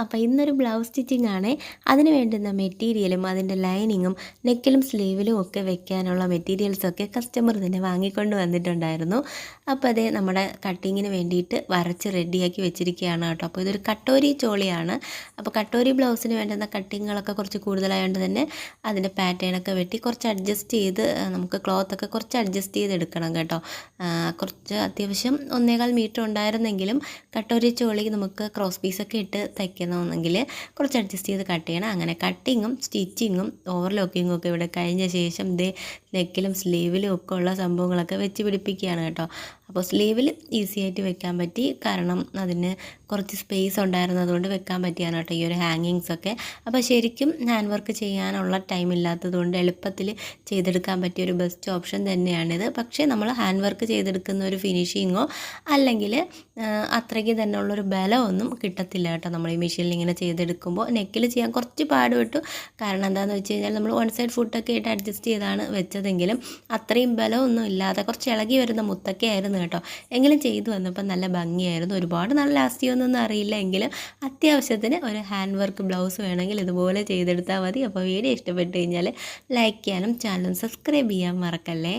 അപ്പോൾ ഇന്നൊരു blouse stitching ആണ്. അതിന് വേണ്ടുന്ന മെറ്റീരിയലും അതിൻ്റെ ലൈനിങ്ങും നെക്കിലും സ്ലീവിലും ഒക്കെ വെക്കാനുള്ള മെറ്റീരിയൽസൊക്കെ കസ്റ്റമർ തന്നെ വാങ്ങിക്കൊണ്ട് വന്നിട്ടുണ്ടായിരുന്നു. അപ്പോൾ അതേ നമ്മുടെ കട്ടിങ്ങിന് വേണ്ടിയിട്ട് വരച്ച് റെഡിയാക്കി വെച്ചിരിക്കുകയാണ് കേട്ടോ. അപ്പോൾ ഇതൊരു കട്ടോരി ചോളിയാണ്. അപ്പോൾ കട്ടോരി ബ്ലൗസിന് വേണ്ടുന്ന കട്ടിങ്ങുകളൊക്കെ കുറച്ച് കൂടുതലായതുകൊണ്ട് തന്നെ അതിൻ്റെ പാറ്റേണൊക്കെ വെട്ടി കുറച്ച് അഡ്ജസ്റ്റ് ചെയ്ത് നമുക്ക് ക്ലോത്തൊക്കെ കുറച്ച് അഡ്ജസ്റ്റ് ചെയ്തെടുക്കണം കേട്ടോ. കുറച്ച് അത്യാവശ്യം 1.25 മീറ്റർ ഉണ്ടായിരുന്നെങ്കിലും കട്ടോരി ചോളി നമുക്ക് ക്രോസ് പീസൊക്കെ ഇട്ട് തയ്ക്കണമെന്നെങ്കിൽ കുറച്ച് അഡ്ജസ്റ്റ് ചെയ്ത് കട്ട് ചെയ്യണം. അങ്ങനെ കട്ടിങ്ങും സ്റ്റിച്ചിങ്ങും ഓവർലോക്കിങ്ങും ഒക്കെ ഇവിടെ കഴിഞ്ഞ ശേഷം നെക്കിലും സ്ലീവിലും ഒക്കെ ഉള്ള സംഭവങ്ങളൊക്കെ വെച്ച് പിടിപ്പിക്കുകയാണ് കേട്ടോ. അപ്പോൾ സ്ലീവിൽ ഈസി ആയിട്ട് വെക്കാൻ പറ്റി, കാരണം അതിന് കുറച്ച് സ്പേസ് ഉണ്ടായിരുന്നതുകൊണ്ട് വെക്കാൻ പറ്റിയാണ് കേട്ടോ ഈ ഒരു ഹാങ്ങിങ്സൊക്കെ. അപ്പോൾ ശരിക്കും ഹാൻഡ് വർക്ക് ചെയ്യാനുള്ള ടൈം ഇല്ലാത്തതുകൊണ്ട് എളുപ്പത്തിൽ ചെയ്തെടുക്കാൻ പറ്റിയ ഒരു ബെസ്റ്റ് ഓപ്ഷൻ തന്നെയാണിത്. പക്ഷേ നമ്മൾ ഹാൻഡ് വർക്ക് ചെയ്തെടുക്കുന്ന ഒരു ഫിനിഷിങ്ങോ അല്ലെങ്കിൽ അത്രയ്ക്ക് തന്നെ ഉള്ളൊരു ബലമൊന്നും കിട്ടത്തില്ല കേട്ടോ നമ്മൾ ഈ മെഷീനിൽ ഇങ്ങനെ ചെയ്തെടുക്കുമ്പോൾ. നെക്കിൽ ചെയ്യാൻ കുറച്ച് പാടുപെട്ടു, കാരണം എന്താണെന്ന് വെച്ച് കഴിഞ്ഞാൽ നമ്മൾ വൺ സൈഡ് ഫുട്ടൊക്കെ ആയിട്ട് അഡ്ജസ്റ്റ് ചെയ്താണ് വെച്ചതെങ്കിലും അത്രയും ബലമൊന്നും ഇല്ലാതെ കുറച്ച് ഇളകി വരുന്ന മുത്തൊക്കെ ആയിരുന്നു കേട്ടോ. എങ്കിലും ചെയ്തു വന്നപ്പോൾ നല്ല ഭംഗിയായിരുന്നു. ഒരുപാട് നല്ല ലാസ്റ്റ് ചെയ്യുമെന്നൊന്നും അറിയില്ല, എങ്കിലും അത്യാവശ്യത്തിന് ഒരു ഹാൻഡ് വർക്ക് ബ്ലൗസ് വേണമെങ്കിൽ ഇതുപോലെ ചെയ്തെടുത്താൽ മതി. അപ്പോൾ വീഡിയോ ഇഷ്ടപ്പെട്ട് കഴിഞ്ഞാൽ ലൈക്ക് ചെയ്യാനും ചാനൽ സബ്സ്ക്രൈബ് ചെയ്യാൻ മറക്കല്ലേ.